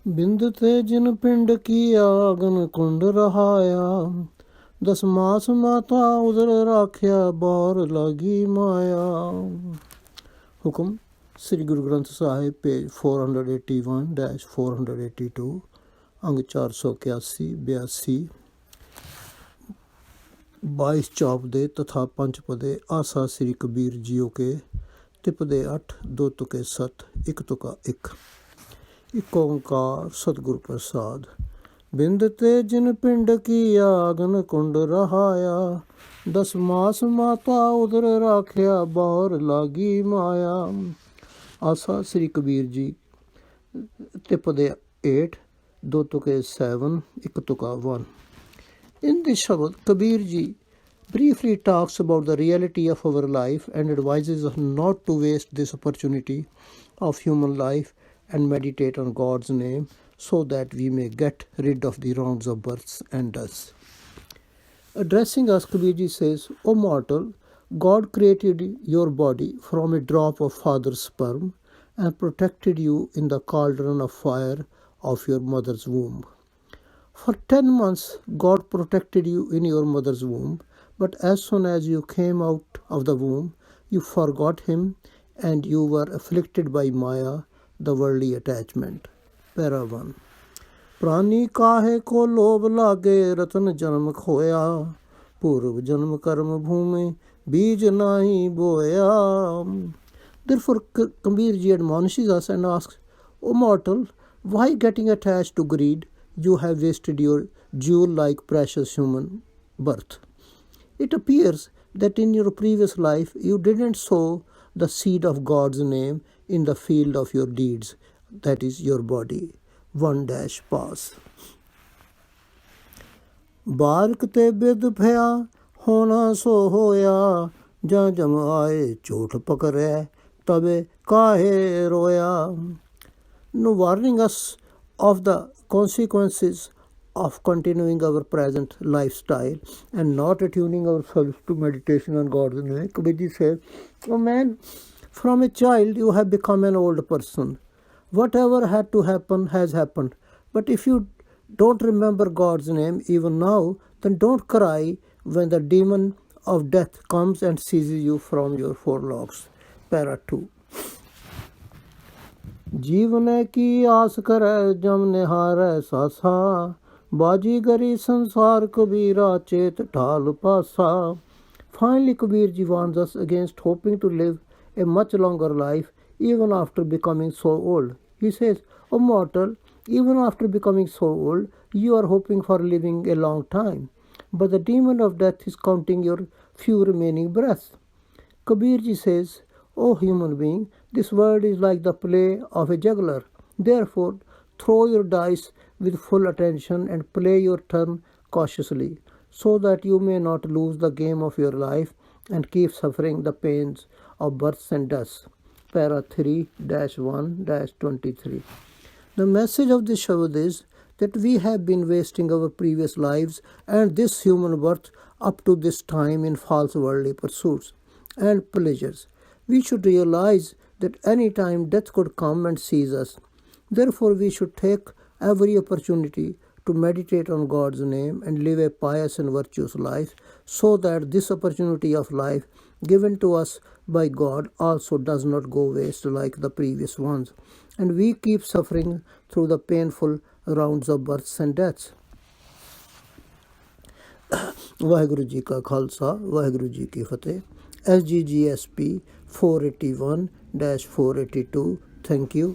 बिंद ते जिन पिंड किया अगन कुंड रहाया। 10 मास माता उदर राख्या बार लागी माया। हुक्म श्री गुरु ग्रंथ साहिब पेज 481-482 अंग 481-82 22 चौपदे तथा पंचपदे आसा श्री कबीर जियो के तिपदे 8 2 तुके 7 1 तुका 1। एक ओंकार सतगुरु प्रसाद। बिंद ते जिन पिंड किया अगन कुंड रहाया। 10 मास माता उदर राख्या बार लागी माया। आसा श्री कबीर जी तिपदे 8 2 तुके 7 1 तुका 1। In this shabad, Kabir ji briefly talks about the reality of our life and advises us not to waste this opportunity of human life and meditate on God's name so that we may get rid of the rounds of births and deaths. Addressing us, Kabir ji says, O mortal, God created your body from a drop of father's sperm and protected you in the cauldron of fire of your mother's womb. For 10 months, God protected you in your mother's womb, but as soon as you came out of the womb, you forgot him and you were afflicted by Maya, the worldly attachment. Para 1. प्राणी काहे को लोभ लागे रतन जन्म खोया। पूर्व जन्म कर्म भूमि बीज नाही बोया। Therefore, Kabir ji admonishes us and asks, O mortal, why getting attached to greed? You have wasted your jewel-like precious human birth. It appears that in your previous life you didn't sow the seed of God's name in the field of your deeds, that is your body. 1 pause. बारक ते बिद भया होना सो होया। जा जम आए चोट पकड़े तबे काहे रोया. No warning us of the consequences of continuing our present lifestyle and not attuning ourselves to meditation on God's name. Kabir ji says, "Oh man, from a child you have become an old person. Whatever had to happen has happened. But if you don't remember God's name even now, then don't cry when the demon of death comes and seizes you from your forelocks." Para 2. जीवन की आस करे जम निहारे सासा। बाजीगरी संसार कबीरा चेत ढाल पासा. Finally, Kabir ji warns us against hoping to live a much longer life even after becoming so old. He says, O mortal, even after becoming so old, you are hoping for living a long time, but the demon of death is counting your few remaining breaths. Kabir ji says, O human being, this world is like the play of a juggler. Therefore, throw your dice with full attention and play your turn cautiously, so that you may not lose the game of your life and keep suffering the pains of births and deaths. Para 3-1-23. The message of this shabad is that we have been wasting our previous lives and this human birth up to this time in false worldly pursuits and pleasures. We should realize that any time death could come and seize us. Therefore, we should take every opportunity to meditate on God's name and live a pious and virtuous life, so that this opportunity of life given to us by God also does not go waste like the previous ones, and we keep suffering through the painful rounds of births and deaths. Waheguru ji ਕਾ ਖਾਲਸਾ ਵਾਹਿਗੁਰੂ ਜੀ ਕੀ ਫਤਿਹ. SGGSP 481-482. Thank you.